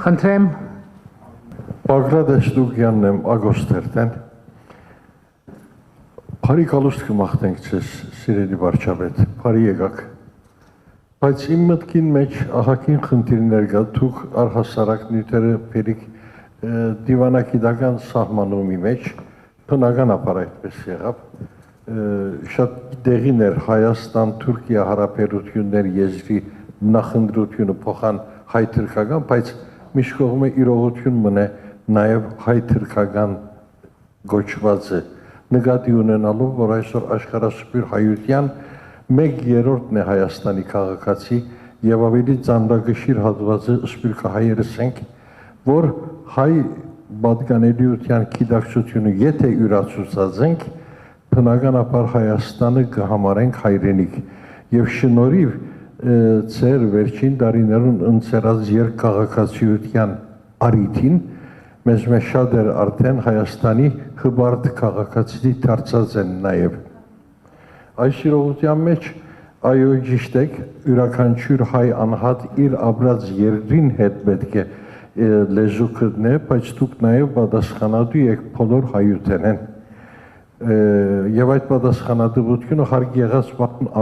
Խնդրեմ Բագրատ Էստուգյանն եմ Ագոստերտեն Փարի կալուստ կմաղթենք ձեզ սիրելի վարչապետ Փարի եկաք բայց իմ մտքին մեջ ահագին խնդիրներ կա դուք առհասարակ նյութերը բերիք դիվանագիտական սահմանումի մեջ բնականաբար այդպես եղավ շատ դեղին էր Հայաստան-Թուրքիա հարաբերություններ եզրի նախընտրությունը փոխան հայ-թուրքական, բայց միշտ կողմը իրողություն մնե նաև հայ-թուրքական գոչվածը նկատի ունենալով, որ այսօր աշխարհասփյուր հայության 1/3-ն է Հայաստանի քաղաքացի եւ ավելի ծանրագշիր հատվածը սփյուռքահայերս ենք, որ հայ պատկանելիության գիտակցությունը եթե յուրացուցած ենք, բնականաբար Հայաստանը կհամարենք հայրենիք եւ շնորհիվ ծեր վերջին տարիներուն ընծերած երկքաղաքացիության արիթին մեզ շատ էր արդեն Հայաստանի հբարդ քաղաքացի դարձած են նաեւ այս իրողության մեջ այո ճիշտ եք յուրաքանչյուր հայ անհատ իր ապրած երկրին հետ պետք է լեզու գտնե բայց դուք նաեւ պատասխանատու եք բոլոր հայութենեն եւ այդ պատասխանատվությունը հարկ եղած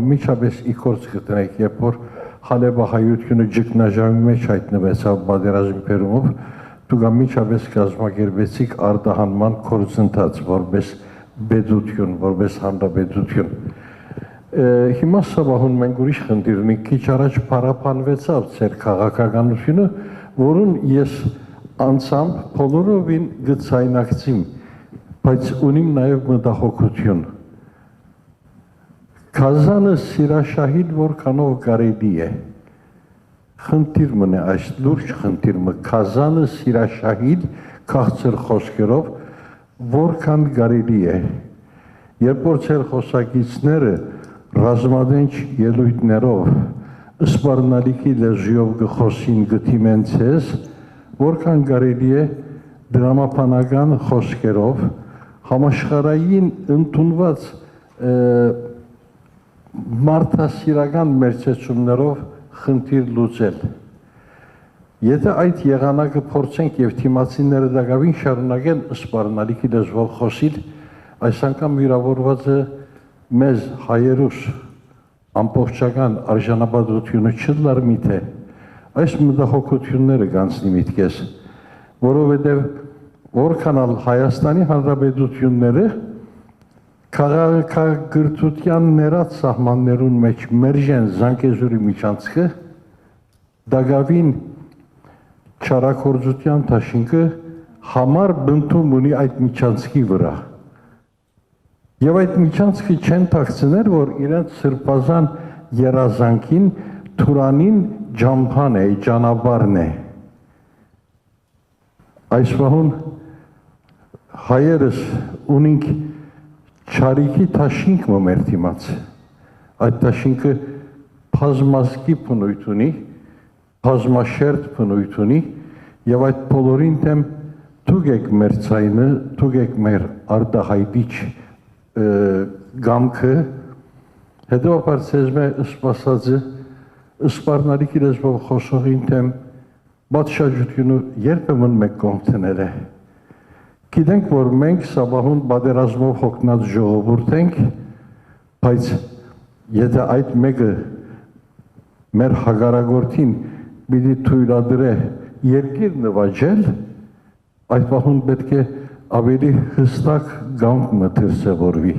ամիջապես իքորց գտնեք երբ որ Հալեբա հայությունը ճգնաժամի մեջ հայտնվեցավ պատերազմի բերումով դուք ամիջապես կազմակերպեցիք արտահանման գործընթաց որպես պետություն որպես հանրապետություն հիմա սավահուն մենք ուրիշ խնդիր ունենք քիչ առաջ փառապանվեցավ ձեր քաղաքականությունը որուն ես անցամբ բոլորովին գծայնակցիմ բայց ունիմ նաև մտահոգություն Կազանը սիրաշահիդ որքանով կարելի է խնդիր մնե այս լուրջ խնդիրը Կազանը սիրաշահիդ քաղցր խոսքերով որքան կարելի է երբ որ ձեր խոսակիցները ռազմադենչ ելույթներով սպառնալիքի լեզվով գխոսին գտիմեն ցես որքան կարելի է դրամապանական խոսքերով համաշխարհային ընդունված մարդասիրական մերձեցումներով խնդիր լուծել Եթե այդ եղանակը փորձենք եւ թիմացիները դակավին շարունակեն սպառնալիքի լեզվով խոսիլ, այս անգամ վիրավորվածը մեզ հայերուս ամբողջական արժանապատվությունը չլար միթե այս մտահոգությունները կանցնի միտքես, որովհետեւ որքանալ Հայաստանի Հանրապետությունները քաղաքագրթության ներած սահմաններուն մեջ մերժեն Զանգեզուրի միջանցքը դակավին Չարակորձության դաշինքը համար բնթում ունի այդ միջանցքի վրա։ Եվ այդ միջանցքը չեն թաքցներ, որ իրենց սրբազան երազանքին Թուրանին ջամփան է, ճանապարհն է։ Այս վահուն հայերս ունենք չարիքի դաշինք մեր դիմաց։ Այդ դաշինքը բազմազգի բնույթ ունի բազմաշերտ բնույթ ունի եւ այդ բոլորին դեմ դուք եք մեր ցայնը, դուք եք մեր արտահայտիչ գամքը հետո ցեզմե սպասածը սպառնալիքի լեզվով խոսողին դեմ բացաշրջությունը երբեմն մեկ կողմներ է գիտենք որ մենք սաբահուն պատերազմով հոգնած ժողովուրդ ենք բայց եթե այդ մեկը մեր հագարագործին Բիդի թույլատրե երկիր նվաճել, այդ պահուն պետք է ավելի հստակ գանք մտերսևորվի։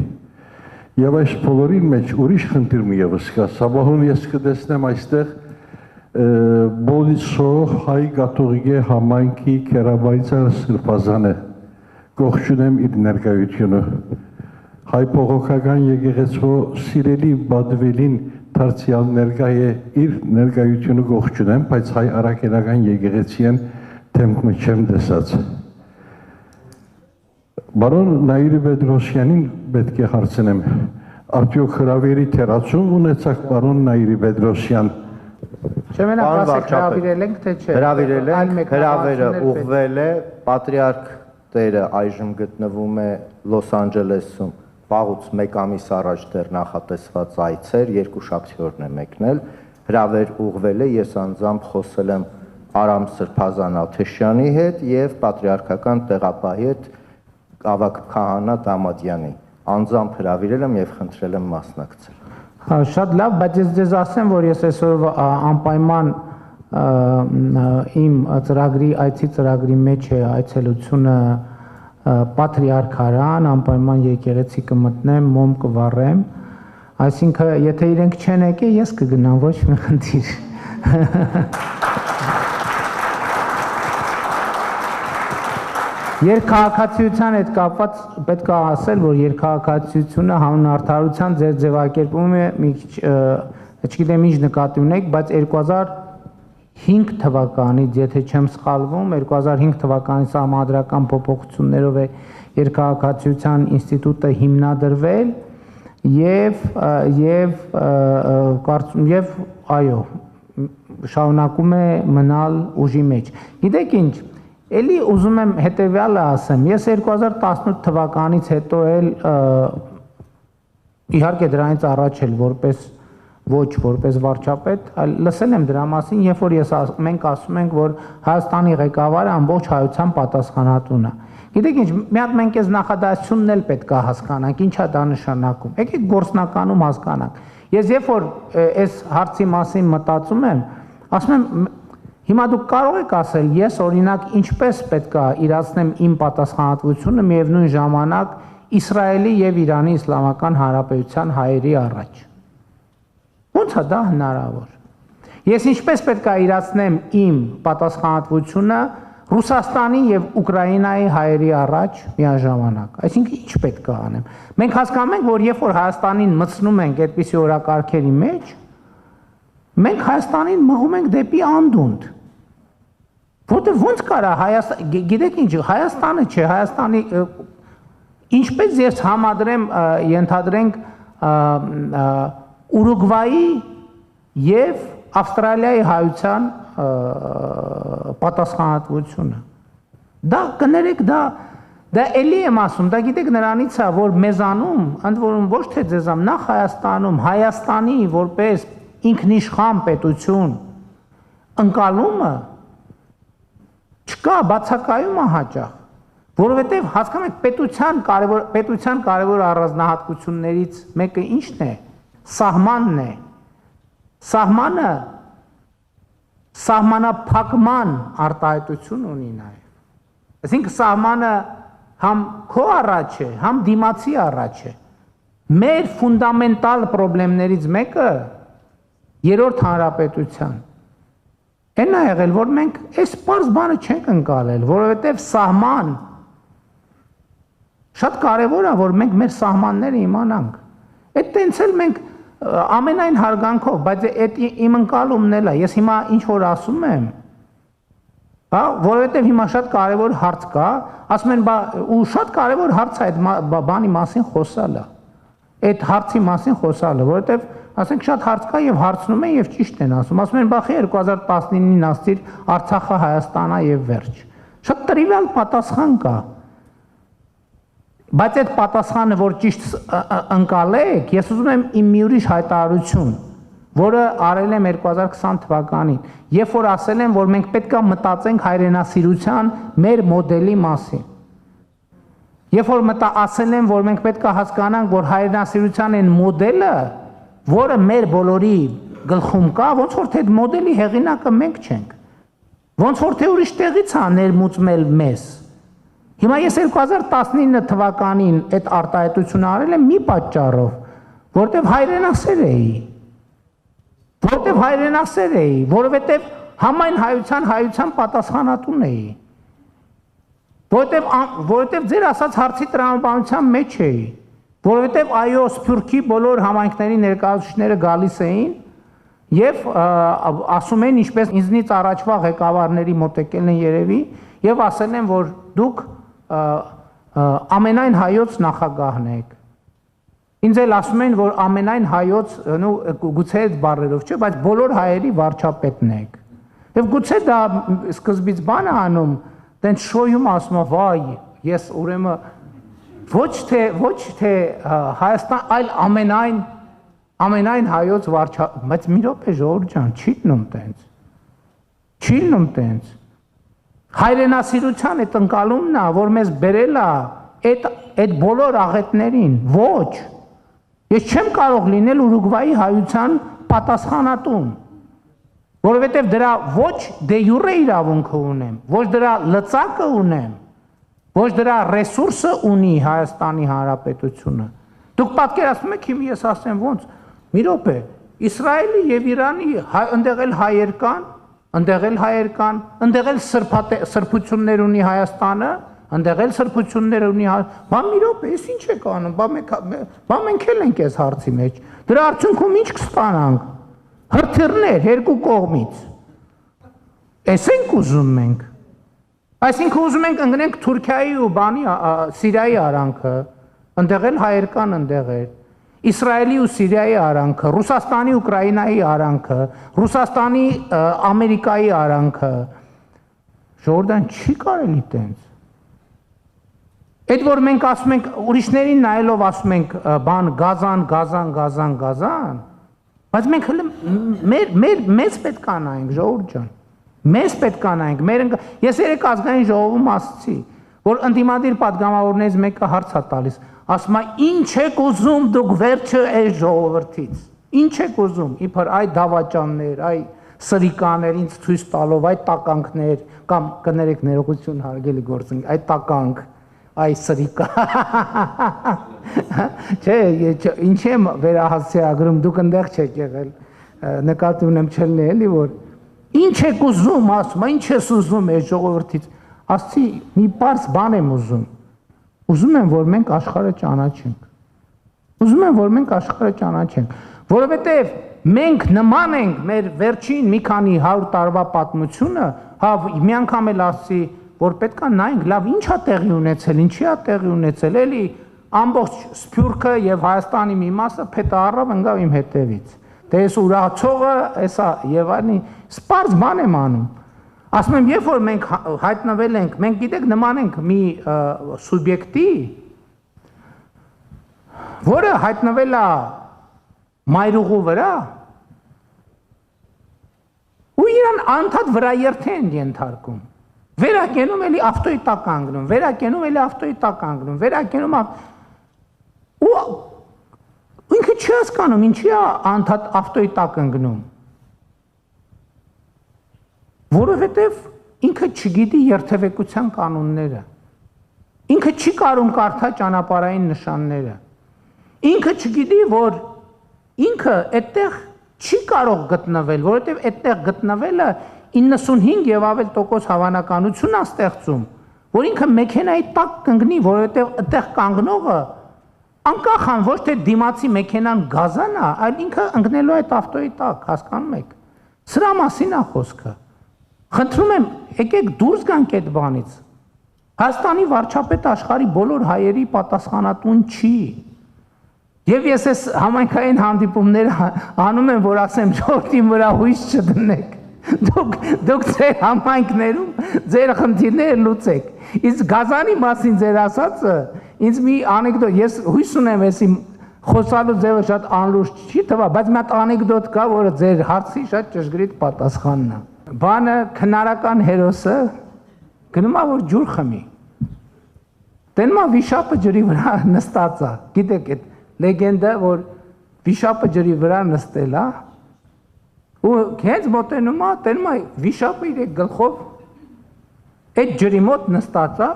Եվ այս բոլորին մեջ ուրիշ խնդիր մի ևս կա, սաբահուն ես կտեսնեմ այստեղ Բոլիսո հայ կաթողիկե համայնքի կերաբայցար սրբազանը, կողջունեմ իր ներկայությունը, հայ փողոքական եկեղեցու սիրելի բադվելին Դարձյալ ներկայ է իր ներկայությունը կողջունեմ, բայց հայ առաքելական եկեղեցին թեմքը չեմ տեսած։ Բարոն Նաիրի Պետրոսյանին պետք է հարցնեմ, արդյոք հրավերի թերացում ունեցաք բարոն Նաիրի Պետրոսյան։ Չեմենակ ասեք հրավիրել ենք, թե չէ։ Հրավիրել ենք, հրավերը ուղղվել է, պատրիարք տերը այժմ գտնվում է Լոս Անջելեսում։ Վաղուց մեկ ամիս առաջ դեռ նախատեսված այցեր, երկուշաբթի օրն է մեկնել, հրավեր ուղղվել է, ես անձամբ խոսել եմ Արամ Սրբազան Աթեշյանի հետ եւ պատրիարքական տեղապահի հետ Ավագ Քահանա Դամադյանի։ Անձամբ հրավիրել եմ եւ խնդրել եմ մասնակցել։ Հա, շատ լավ, բայց ես ձեզ ասեմ, որ ես այսօր անպայման իմ ծրագրի, այցի ծրագրի մեջ է այցելությունը Պատրիարքարան, անպայման եկեղեցի կմտնեմ, մոմ կվառեմ, այսինքն եթե իրենք չեն եկել, ես կգնամ, ոչ մի խնդիր։ Երկհաղաքացիության հետ կապված պետք է ասել, որ երկհաղաքացիությունը հանուն արդարության ձեր ձևակերպումը մի քիչ չգիտեմ ինչ նկատի ունեք, բայց 2005 թվականից, եթե չեմ սխալվում, 2005 թվականի սահմանադրական փոփոխություններով է երկհաղաքացիության ինստիտուտը հիմնադրվել եւ այո, շարունակում է մնալ ուժի մեջ։ Գիտեք ինչ, Էլի ուզում եմ հետևյալը ասեմ, ես 2018 թվականից հետո էլ իհարկե դրանից առաջ էլ որպես վարչապետ, այլ լսել եմ դրա մասին, երբ որ մենք ասում ենք, որ Հայաստանի ղեկավարը ամբողջ հայության պատասխանատուն է։ Գիտեք ինչ, մի հատ մենք այս նախադասությունն էլ պետք է հասկանանք, ինչ է դա նշանակում։ Եկեք գործնականում հասկանանք։ Ես երբ որ այս հարցի մասին մտածում եմ, ասում եմ Հիմա դուք կարող եք ասել, ես օրինակ ինչպես պետք է իրացնեմ իմ պատասխանատվությունը միևնույն ժամանակ Իսրայելի եւ Իրանի Իսլամական Հանրապետության հայերի առաջ։ Ո՞նց է դա հնարավոր։ Ես ինչպես պետք է իրացնեմ իմ պատասխանատվությունը Ռուսաստանի եւ Ուկրաինայի հայերի առաջ միաժամանակ։ Այսինքն ինչ պետք է անեմ։ Մենք հասկանում ենք, որ երբ որ Հայաստանին մտցնում ենք այդպիսի օրակարգերի մեջ, մենք Հայաստանին մղում ենք դեպի անդունդ։ Որտեղ ոնց կարա գիտեք ինչ, Հայաստանը չէ, Հայաստանի ինչպես ես համադրեմ, ենթադրենք Ուրուգվայի եւ Ավստրալիայի հայության պատասխանատվությունը։ Դա կներեք, դա էլի եմ ասում, դա գիտեք նրանից է, որ մեզանում, ընդ որում ոչ թե ձեզամ, նախ Հայաստանում, Հայաստանի որպես ինքնիշխան պետություն ընկալումը չկա, բացակայում է հաճախ, որովհետև հասկանում եք պետության կարևոր առանձնահատկություններից մեկը ինչն է, սահմանն է, սահմանը սահմանափակման արտահայտություն ունի նաև, այսինքն սահմանը համ քո առաջ է, համ դիմացի առաջ է, մեր ֆունդամենտալ պրոբլեմներից մեկը Երրորդ հանրապետության։ Էն է եղել, որ մենք այս պարզ բանը չենք ընկալել, որովհետև սահման շատ կարևոր է, որ մենք մեր սահմանները իմանանք։ Այդ տենց էլ մենք ամենայն հարգանքով, բայց այդ իմ ընկալումն էլ է, ես հիմա ինչ որ ասում եմ, հա, որովհետև հիմա շատ կարևոր հարց կա, ասում են, ու շատ կարևոր հարց է այդ բանի մասին խոսալը, այդ հարցի մասին խոսալը, որովհետև ասենք շատ հարց կա եւ հարցնում են եւ ճիշտ են ասում։ Ասում են բախի 2019-ին ասցիր Արցախը Հայաստանա եւ վերջ։ Շատ տրիվիալ պատասխան կա։ Բայց այդ պատասխանը, որ ճիշտ ընկալեք, ես ուզում եմ իմ մի ուրիշ հայտարարություն, որը արել եմ 2020 թվականին, երբ որ ասել եմ, որ մենք պետք է մտածենք հայրենասիրության մեր մոդելի մասին։ Երբ որ ասել եմ, որ մենք պետք է հասկանանք, որ հայրենասիրության այն մոդելը որը մեր բոլորի գլխում կա, ոնց որ թե մոդելի հեղինակը մենք չենք, ոնց որ թե ուրիշ տեղից է ներմուծմել մեզ։ Հիմա ես 2019 թվականին այդ արտահայտությունը արել եմ մի պատճառով, որտեվ հայրենասեր էի, որովհետև համայն հայության պատասխանատուն էի, որովհետև ձեր ասած հարցի տրամաբանության մեջ էի, որովհետև այո Սփյուռքի բոլոր համայնքների ներկայացուցիչները գալիս էին եւ ասում են ինչպես ինձնից առաջվա ղեկավարների մոտ եկել են երևի եւ ասել են որ դուք ամենայն հայոց նախագահն եք ինձ էլ ասում են որ ամենայն հայոց գուցե այդ բառերով չէ բայց բոլոր հայերի վարչապետն եք եւ գուցե դա սկզբից բան է անում տենց շոյում ասում վայ ես ուրեմն ոչ թե Հայաստան, այլ ամենայն հայոց վարչապետ, բայց մի րոպե ժողովուրդ ջան, չի տնում տենց։ Չի լինում տենց։ Հայրենասիրության այդ ընկալումն է, որ մեզ բերել է այդ բոլոր աղետներին, ոչ։ Ես չեմ կարող լինել Ուրուգվայի հայության պատասխանատուն, որովհետև դրա ոչ դե յուրե իրավունքը ունեմ, ոչ դրա լծակը ունեմ, ոչ դրա ռեսուրսը ունի Հայաստանի Հանրապետությունը։ Դուք պատկերացնում եք, հիմա ես ասեմ ոնց, մի րոպե, Իսրայելի եւ Իրանի ընդեղ էլ հայեր կան, ընդեղ էլ սրբություններ ունի Հայաստանը, ընդեղ էլ սրբություններ ունի, բա մի րոպե, ես ինչ եք անում, բա մենք էլ ենք այս հարցի մեջ։ Դրա արդյունքում ինչ կստանանք։ Հրթիռներ երկու կողմից։ Էս ենք ուզում մենք։ Այսինքն ուզում ենք ընկնենք Թուրքիայի ու բանի Սիրիայի արանքը, ընդեղ էլ հայեր կան, ընդեղ էլ Իսրայելի ու Սիրիայի արանքը, Ռուսաստանի Ուկրաինայի արանքը, Ռուսաստանի Ամերիկայի արանքը։ Ժողովուրդ չի կարելի տենց։ Այդ որ մենք ասում ենք ուրիշներին նայելով ասում ենք բան գազան, բայց մենք հələ մեզ պետք է նայենք, ժողովուրդ ջան։ Մեզ պետք է նայենք, ես երեք ազգային ժողովում ասացի, որ ընդդիմադիր պատգամավորներից մեկը հարց է տալիս, ասում է ինչ եք ուզում դուք վերջը այս ժողովրդից, ինչ եք ուզում, իբր այ դավաճաններ, այ սրիկաներ ինձ ցույց տալով, այ տականքներ, կամ կներեք ներողություն հարգելի գործընկ, այ տականք, այ սրիկա։ Չէ, ինչ եմ վերահասցեագրում, դուք ընդեղ չեք եղել, նկատի ունեմ չլինի էլի որ ինչ եք ուզում, ասում, ինչ ես ուզում այս ժողովրդից, ասցի մի պարզ բան եմ ուզում եմ, որ մենք աշխարհը ճանաչենք, որովհետև մենք նման ենք մեր վերջին մի քանի 100 տարվա պատմությունը, հա մի անգամ էլ ասցի, որ պետք է նայենք, լավ ինչ է տեղի ունեցել, ինչի է տեղի ունեցել, էլի ամբողջ Սփյուռքը եւ Հայաստանի մի մասը փետը առավ ընկավ իմ հետևից։ Դե ես ուրացողը, էսա եւ այլն, սպարզ բան եմ անում։ Ասում եմ, երբ որ մենք հայտնվել ենք, մենք գիտեք նման ենք մի սուբյեկտի, որը հայտնվել է մայրուղու վրա, ու իրան անդադ վրա երթ են ենթարկում։ Վերակենում էլի ավտոյի տակ կանգնում, վերակենում ու ինքը չի հասկանում, ինչի է անդադ ավտոյի տակ ընկնում։ Որովհետև ինքը չգիտի երթևեկության կանոնները, ինքը չի կարող կարդա ճանապարհային նշանները, ինքը չգիտի, որ ինքը այդտեղ չի կարող գտնվել, որովհետև այդտեղ գտնվելը 95 եւ ավել տոկոս հավանականություն է ստեղծում, որ ինքը մեքենայի տակ կընկնի, որովհետև այդտեղ կանգնողը անկախ ան ոչ թե դիմացի մեքենան գազան է, այլ ինքը ընկնելու է այդ ավտոյի տակ, հասկանում եք։ Սրա մասին է խոսքը։ Խնդրում եմ, եկեք դուրս գանք այդ բանից։ Հայաստանի վարչապետը աշխարհի բոլոր հայերի պատասխանատուն չի։ Եվ ես այս համայնքային հանդիպումները անում եմ, որ ասեմ, ժողովրդի վրա հույս չդնեք։ Դուք ձեր համայնքներում ձեր խնդիրները լուծեք։ Իսկ գազանի մասին ձեր ասածը ինձ մի անեկդոտ, ես հույս ունեմ, էսի խոսալու ձևը շատ անլուրջ չի թվա, բայց մի հատ անեկդոտ կա, որը ձեր հարցի շատ ճշգրիտ պատասխանն է։ Բանը քնարական հերոսը գնում է որ ջուր խմի։ Տենում է վիշապը ջրի վրա նստած է։ Գիտեք այդ լեգենդը, որ վիշապը ջրի վրա նստել է, ու հենց մոտենում է, տենում է վիշապը իր գլխով այդ ջրի մոտ նստած է,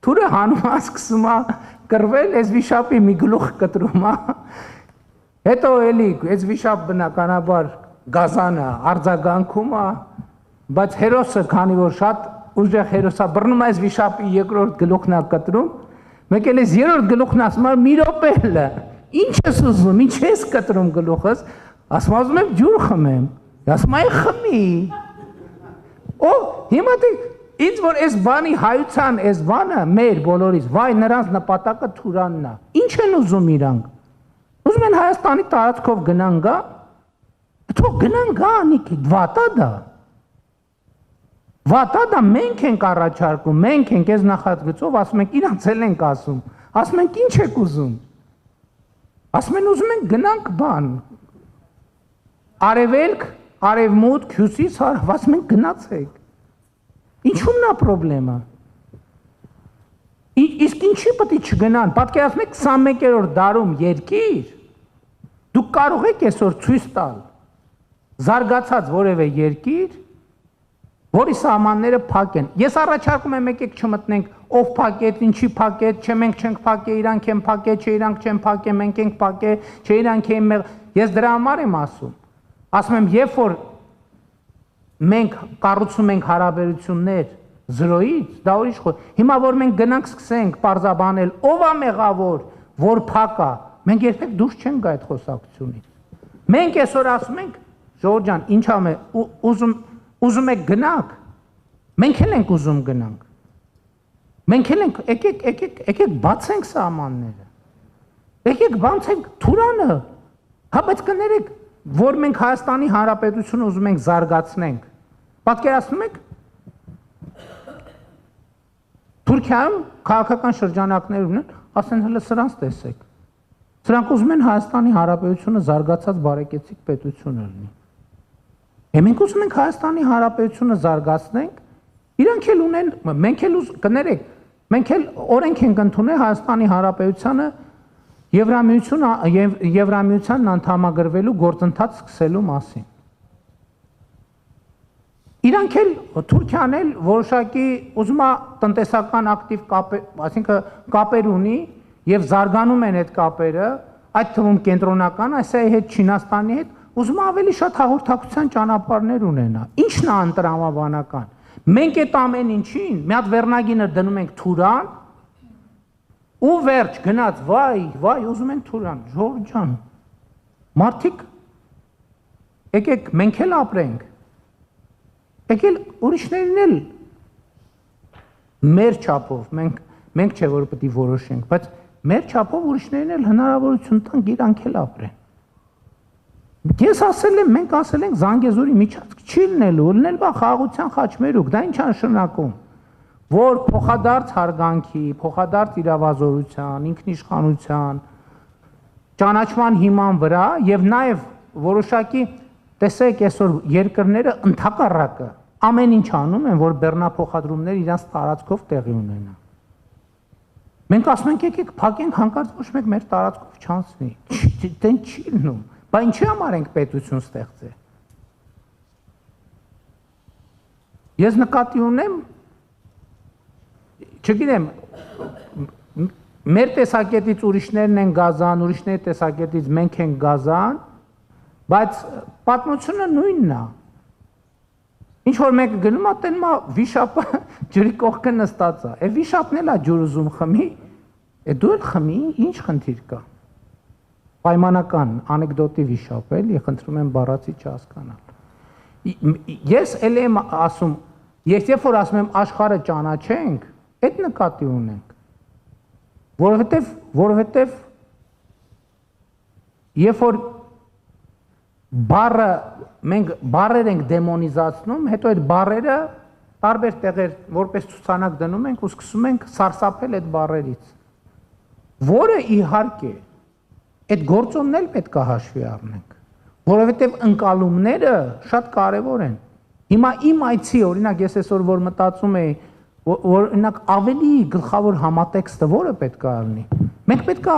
թուրը հանում է, սկսում է կռվել, այս վիշապի մի գլուխ կտրում է, հետո էլի այս վիշապ բնականաբար գազանը արձագանքում է, բայց հերոսը, քանի որ շատ ուժեղ հերոս է, բռնում է այս վիշապի երկրորդ գլուխն է կտրում, մեկ էլ այս երրորդ գլուխն ասում է մի րոպե հլը, ինչ ես ուզում, ինչ ես կտրում գլուխս, ասում եմ եմ ջուր խմեմ, ասում եմ խմի, օ հիմա դե ինձ որ այս բանի հայության այս բանը մեր բոլորից, վայ նրանց նպատակը Թուրանն է, ինչ են ուզում իրանք, ուզում են Հայաստանի տարածքով գնան գա, թող գնան գա անիք, վատա դա մենք ենք առաջարկում, մենք ենք այս նախագծով, ասում ենք իրանց էլ ենք ասում ենք ինչ եք ուզում, ասում են ուզում ենք գնանք բան, արևելք, արևմուտք, հյուսիս, հարավ, մենք գնացեք։ Ինչու՞մն է խնդրեմը։ Իսկ ինչի պետք է չգնան։ Պատկերացնեք 21-րդ դարում երկիր, դուք կարող եք այսօր ցույց տալ զարգացած որևէ երկիր, որի սահմանները փակ են։ Ես առաջարկում եմ եկեք չմտնենք ով փակեց, ինչի փակեց, չէ մենք չենք փակե, իրանք են փակե, չէ իրանք չեն փակե, մենք ենք փակե, չէ իրանք են մեղ։ Ես դրա համար եմ ասում։ Ասում եմ, երբ որ մենք կառուցում ենք հարաբերություններ զրոյից, դա ուրիշ խոսք։ Հիմա որ մենք գնանք սկսենք պարզաբանել, ով է մեղավոր, որ փակ է, մենք երբեք դուրս չենք գա այդ խոսակցությունից։ Մենք այսօր ասում ենք, Ժողովուրդ ջան, ինչ ամ է, ուզում եք գնանք, մենք էլ ենք ուզում գնանք։ Մենք էլ ենք, եկեք բացենք սահմանները։ Եկեք բացենք Թուրանը։ Հա բայց կներեք, որ մենք Հայաստանի Հանրապետությունը ուզում ենք զարգացնենք։ Պատկերացնում եք Թուրքիայում քաղաքական շրջանակներ ունեն, ասեն հələ սրանց տեսեք։ Սրանք ուզում են Հայաստանի Հանրապետությունը զարգացած բարեկեցիկ պետություն լինի։ Մենք ուզում ենք Հայաստանի Հանրապետությունը զարգացնենք, իրանք էլ ունեն, մենք էլ կներեք, մենք էլ օրենք ենք ընդունել Հայաստանի Հանրապետությանը Եվրամիությանն անդամագրվելու գործընթաց սկսելու մասին։ Իրանք էլ Թուրքիան էլ որոշակի ուզում է տնտեսական ակտիվ կապեր, այսինքն կապեր ունի եւ զարգանում են այդ կապերը, այդ թվում կենտրոնական Ասիայի հետ, Չինաստանի հետ, ուզում է ավելի շատ հաղորդակցության ճանապարհներ ունենա։ Ինչն է անտրամաբանական։ Մենք այդ ամեն ինչին մի հատ վերնագինը դնում ենք Թուրան, ու վերջ գնաց, վայ, ուզում են Թուրան, Ժողովուրդ ջան։ Մարդիկ եկեք մենք էլ ապրենք։ Եկել ուրիշներին էլ մեր չափով, մենք չէ որ պետք է որոշենք, բայց մեր չափով ուրիշներին էլ հնարավորություն տանք իրանք էլ ապրեն։ Ես ասել եմ, մենք ասել ենք Զանգեզուրի միջանցք չի լինելու, լինել բա խաղաղության խաչմերուկ, դա ինչ է նշանակում, որ փոխադարձ հարգանքի, փոխադարձ իրավազորության, ինքնիշխանության, ճանաչման հիման վրա եւ նաեւ որոշակի տեսեք այսօր երկրները ընդհակառակը ամեն ինչ անում են, որ բեռնափոխադրումներ իրանց տարածքով տեղի ունենան։ Մենք ասում ենք եկեք փակենք հանկարծ ոչ մեկ մեր տարածքով չանցնի։ Դեն չի լինում։ Բա ինչի համար ենք պետություն ստեղծել։ Ես նկատի ունեմ, չգիտեմ, մեր տեսակետից ուրիշներն են գազան, ուրիշների տեսակետից մենք ենք գազան, բայց պատմությունը նույնն է։ Ինչ որ մեկը գնում է, տենում է վիշապը ջրի կողքը նստած է։ Է վիշապն էլ է ջուր ուզում խմի, դու էլ խմի, ինչ խնդիր կա։ Պայմանական անեկդոտի վիշապ էլի, խնդրում եմ բառացի չհասկանալ։ Ես էլ եմ ասում, երբ որ ասում եմ աշխարհը ճանաչենք, այդ նկատի ունենք։ Որովհետև երբ որ բառը մենք բառեր ենք դեմոնիզացնում, հետո այդ բառերը տարբեր տեղեր որպես ցուցանակ դնում ենք ու սկսում ենք սարսափել այդ բառերից, որը իհարկե այդ գործոնն էլ պետք է հաշվի առնենք, որովհետև ընկալումները շատ կարևոր են։ Հիմա իմ այցի, օրինակ ես այսօր որ մտածում եի, որ օրինակ ավելի գլխավոր համատեքստը որը պետք է լինի։ Մենք պետք է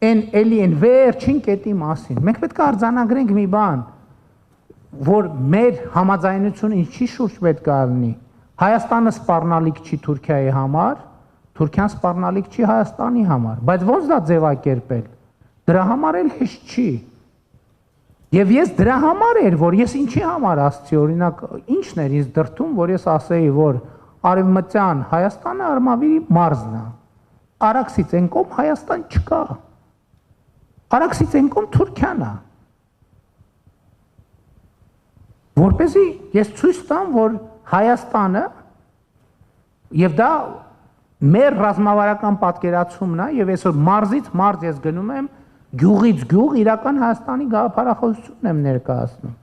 այն վերջին կետի մասին։ Մենք պետք է արձանագրենք մի բան, որ մեր համաձայնությունը ինչի շուրջ պետք է լինի։ Հայաստանը սպառնալիք չի Թուրքիայի համար, Թուրքիան սպառնալիք չի Հայաստանի համար, բայց ո՞նց դա ձևակերպել։ Դրա համար էլ հեշտ չի։ Եվ ես դրա համար էր, որ ես ինչի համար ասացի, օրինակ, ինչն էր ինձ դրդում, որ ես ասեի, որ Արևմտյան Հայաստանը Արմավիրի մարզն է։ Արաքսից այն կողմ Հայաստան չկա։ Արաքսից այն կողմ Թուրքիան է։ Որպեսզի ես ցույց տամ, որ Հայաստանը եւ դա մեր ռազմավարական պատկերացումն է եւ այսօր մարզից մարզ ես գնում եմ գյուղից գյուղ իրական Հայաստանի գաղափարախոսությունն եմ ներկայացնում,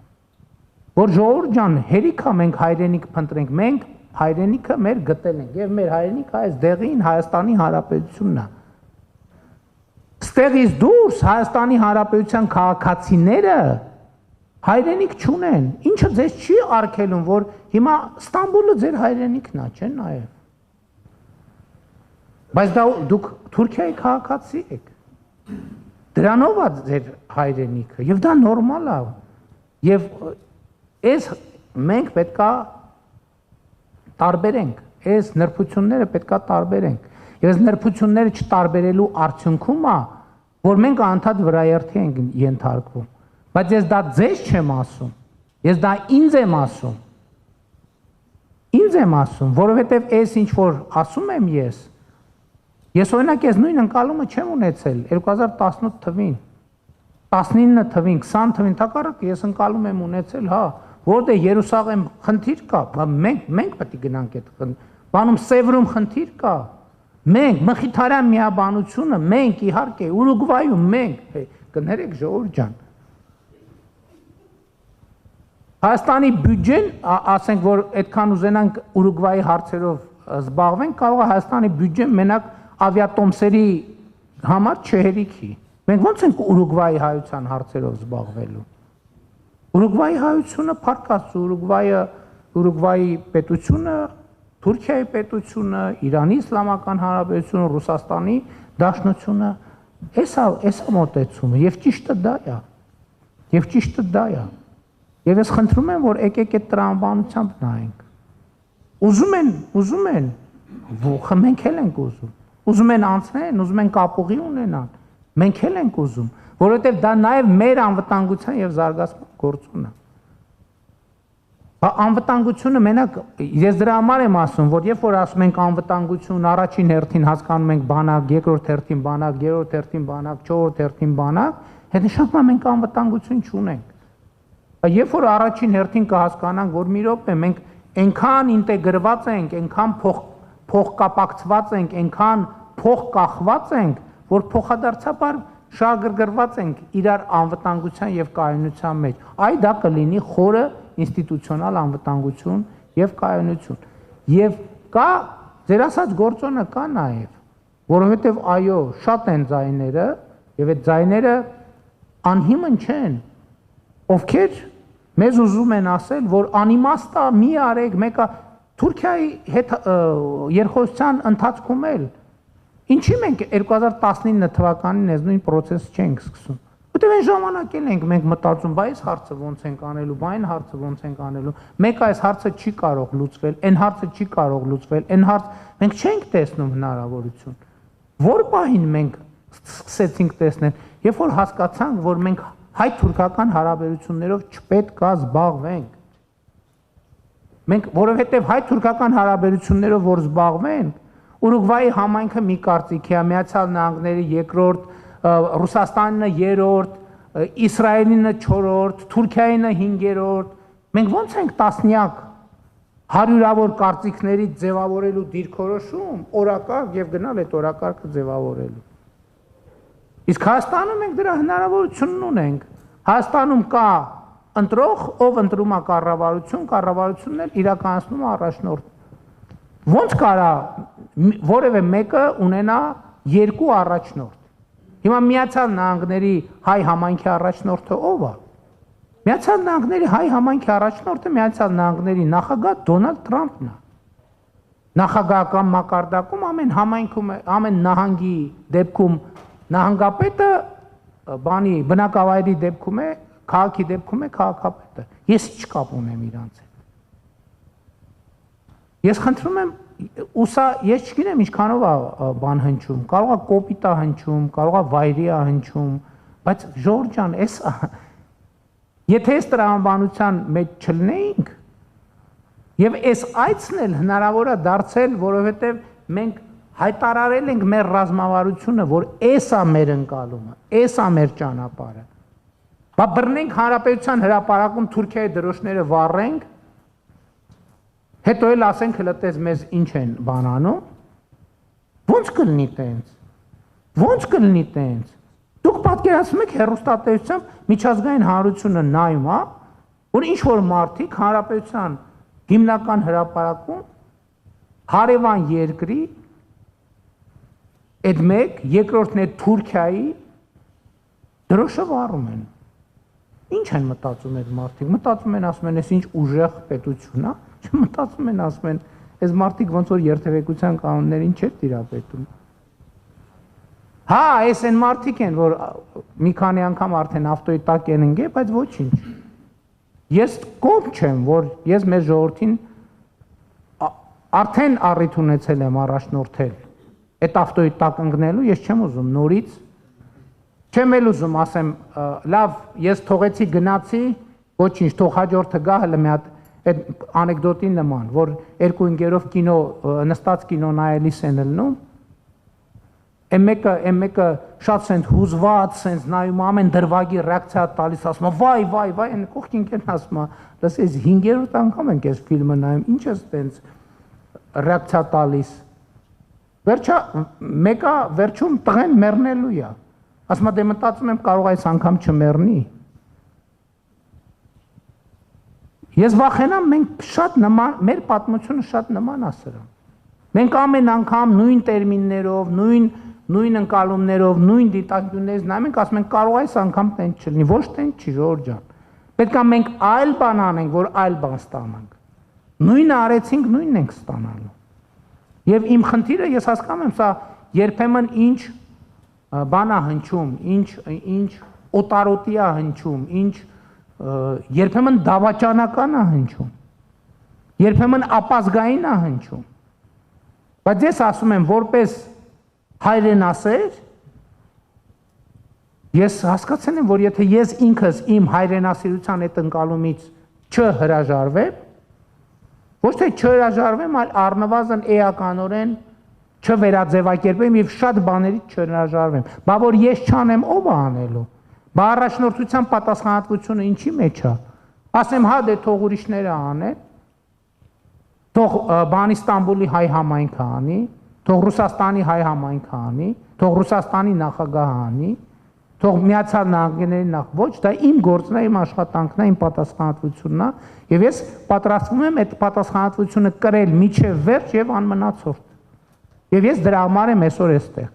որ ժողովուրդ ջան, հերիքա մենք հայրենիք փնտրենք, մենք հայրենիքը մեր գտել ենք եւ մեր հայրենիքը այս դեղին Հայաստանի Հանրապետությունն է։ Ստեղից դուրս Հայաստանի Հանրապետության քաղաքացիները հայրենիք չունեն, ինչը ձեզ չի արգելում, որ հիմա Ստամբուլը ձեր հայրենիքն է, չէ՞ նաև։ Բայց դա դուք Թուրքիայի քաղաքացի եք։ Դրանով է ձեր հայրենիքը, եւ դա նորմալ է։ Եվ այս մենք պետքա տարբերենք, այս նրբությունները պետքա տարբերենք։ Եվ այս նրբությունները չտարբերելու արդյունքում է, որ մենք անդադ վրաերթի ենք ենթարկվում։ Բայց ես դա ձեզ չեմ ասում, ես դա ինձ եմ ասում։ Ինձ եմ ասում, որովհետև այս ինչ որ ասում եմ ես օրինակ ես նույն ընկալումը չեմ ունեցել 2018 թվին, 19 թվին, 20 թվին, հակառակը ես ընկալում եմ ունեցել, հա, որտեղ Երուսաղեմ խնդիր կա, մենք պետք է գնանք այդ բանում Սևրում խնդիր կա, մենք Մխիթարյան միաբանությունը, մենք իհարկե Ուրուգվայում մենք, կներեք ժողովուրդ ջան։ Հայաստանի բյուջեն, ասենք որ այդքան ուզենանք Ուրուգվայի հարցերով զբաղվենք, կարող է Հայաստանի բյուջեն մենակ ավիատոմսերի համար չհերիքի։ Մենք ո՞նց ենք Ուրուգվայի հայության հարցերով զբաղվելու։ Ուրուգվայի հայությունը փառքաստու, Ուրուգվայի պետությունը, Թուրքիայի պետությունը, Իրանի Իսլամական Հանրապետությունը, Ռուսաստանի Դաշնությունը, էսա մոտեցումը, եւ ճիշտը դա է։ Եվ ես խնդրում եմ, որ եկեք այդ տրամաբանությամբ նայենք։ Ուզում են, մենք էլ ենք ուզում։ Ուզում են անցնեն, ուզում են կապուղի ունենան, մենք էլ ենք ուզում, որովհետև դա նաև մեր անվտանգության եւ զարգացման գործոն է։ Անվտանգությունը մենակ ես դրա համար եմ ասում, որ երբ որ ասում ենք անվտանգություն, առաջին հերթին հասկանում ենք բանակ, երկրորդ հերթին բանակ, երրորդ հերթին բանակ, չորրորդ հերթին բանակ, հետնշանակում է մենք անվտանգություն չունենք։ Երբ որ առաջին հերթին կհասկանանք, որ մի րոպե մենք այնքան ինտեգրված ենք, այնքան փոխկապակցված ենք, այնքան փոխկախված ենք, որ փոխադարձաբար շահագրգռված ենք իրար անվտանգության եւ կայունության մեջ։ Այ դա կլինի խորը ինստիտուցիոնալ անվտանգություն եւ կայունություն։ Եվ կա ձեր ասած գործոնը կա նաեւ, որովհետեւ այո, շատ են ձայները եւ այդ ձայները անհիմն չեն, ովքեր մեզ ուզում են ասել, որ անիմաստ է, մի արեք, մեկը Թուրքիայի հետ երկխոսության ընթացքում էլ ինչի մենք 2019 թվականին այս նույն process չենք սկսում։ Որտեղ այն ժամանակ էլ ենք մենք մտածում, բայ այս հարցը ոնց ենք անելու, այն հարցը ոնց ենք անելու։ Մեկ այս հարցը չի կարող լուծվել, այն հարցը չի կարող լուծվել, այն հարց մենք չենք տեսնում հնարավորություն։ Որ պահին մենք սկսեցինք տեսնել, երբ որ հասկացանք, որ մենք հայ-թուրքական հարաբերություններով չպետք է զբաղվենք։ Մենք որովհետև հայ-թուրքական հարաբերություններով որ զբաղվենք, Ուրուգվայի համայնքը մի կարծիքի է, Միացյալ Նահանգների երկրորդ, Ռուսաստանը երրորդ, Իսրայելինը չորրորդ, Թուրքիայինը հինգերորդ։ Մենք ո՞նց ենք տասնյակ հարյուրավոր կարծիքներից ձևավորելու դիրքորոշում, օրակարգ եւ գնալ այդ օրակարգը ձևավորելու։ Իսկ Հայաստանում մենք դրա հնարավորությունն ունենք։ Հայաստանում կա ընտրող, ով ընտրում է կառավարությունն էլ իրականացնում է առաջնորդ։ Ոնց կարա որևէ մեկը ունենա երկու առաջնորդ։ Հիմա Միացյալ Նահանգների հայ համայնքի առաջնորդը ով է։ Միացյալ Նահանգների հայ համայնքի առաջնորդը Միացյալ Նահանգների նախագահ Դոնալդ Թրամփն է։ Նախագահական մակարդակում ամեն համայնքում, ամեն նահանգի դեպքում նահանգապետը բնակավայրի դեպքում է, քաղաքի դեպքում է քաղաքապետը։ Ես ինչ կապ ունեմ իրանց հետ։ Ես խնդրում եմ, ուսա ես չգիտեմ ինչքանով է բան հնչում, կարող է կոպիտ է հնչում, կարող է վայրի է հնչում, բայց ժողովուրդ ջան, եթե այս տրամաբանության մեջ չլինեինք, եւ այս այցն էլ հնարավոր է դարձել, որովհետեւ մենք հայտարարել ենք մեր ռազմավարությունը, որ էսա մեր ընկալումը, էսա մեր ճանապարհը։ Բա բռնենք հանրապետության հրապարակում Թուրքիայի դրոշները վառենք, հետո էլ ասենք հլտես մեզ ինչ են բանանում։ Ոնց կլինի տենց։ Ոնց կլինի տենց։ Դուք պատկերացնում եք հեռուստատեսությամբ միջազգային հանրությունը նայում, հա, որ ինչ որ մարդիկ հանրապետության հիմնական հրապարակում հարևան երկրի այդ մեկ, երկրորդն է Թուրքիայի դրոշը վառում են։ Ինչ են մտածում այդ մարդիկ։ Մտածում են, ասում են, «Էս ինչ ուժեղ պետություն է», չմտածում են, ասում են, «Այս մարդիկ ոնց որ երթևեկության կանոններին չէ տիրապետում»։ Հա, այս են մարդիկ են, որ մի քանի անգամ արդեն ավտոյի տակ են ընկել, բայց ոչինչ։ Ես կողմ չեմ, որ ես մեր ժողովրդին արդեն առիթ ունեցել եմ առաջնորդել այդ ավտոյի տակ ընկնելու, ես չեմ ուզում նորից, չեմ էլ ուզում ասեմ, լավ, ես թողեցի գնացի, ոչինչ, թող հաջորդը գա հələ մի հատ այդ անեկդոտի նման, որ երկու ընկերով կինո նստած կինո նայելիս են ելնում, Այն մեկը շատ սենց հուզված, սենց նայում ամեն դրվագի ռեակցիա տալիս, ասում վայ, այն կողքին կեն ասում, լսի, ես 5-րդ անգամ ենք այս ֆիլմը նայում, ինչ ես սենց ռեակցիա տալիս։ Մեկը վերջում տղեն մեռնելու է։ Ասում դե մտածում եմ կարող այս անգամ չմեռնի։ Ես վախենամ մենք շատ նման, մեր պատմությունը շատ նման է սրան։ Մենք ամեն անգամ նույն տերմիններով, նույն ընկալումներով, նույն դիտարկություններից նայում ենք, ասում ենք կարող այս անգամ տենց չլինի, ոչ տենց չի, Ժորժ ջան։ Պետք է մենք այլ բան անենք, որ այլ բան ստանանք։ Նույնը արեցինք, նույնն ենք ստանալու։ Եվ իմ խնդիրը ես հասկանում եմ, սա երբեմն ինչ բան է հնչում, ինչ օտարոտի է հնչում, ինչ երբեմն դավաճանական է հնչում, երբեմն ապազգային է հնչում։ Բայց ես ասում եմ, որպես հայրենասեր, ես հասկացել եմ, որ եթե ես ինքս իմ հայրենասիրության այդ ընկալումից չհրաժարվեմ, ոչ թե չհրաժարվեմ, այլ առնվազն էականորեն չվերաձևակերպեմ եւ շատ բաներից չհրաժարվեմ։ Բա որ ես չանեմ, ով է անելու։ Բա առաջնորդության պատասխանատվությունը ինչի մեջ է։ Ասեմ, հա դե թող ուրիշները անեն, թող բանի Ստամբուլի հայ համայնքը անի, թող Ռուսաստանի հայ համայնքը անի, թող Ռուսաստանի նախագահը անի, թող Միացյալ Նահանգների ոչ, դա իմ գործն է, իմ աշխատանքն է, իմ պատասխանատվությունն է, եւ ես պատրաստվում եմ այդ պատասխանատվությունը կրել միջև վերջ եւ անմնացորդ։ Եվ ես դրա համար եմ այսօր այստեղ։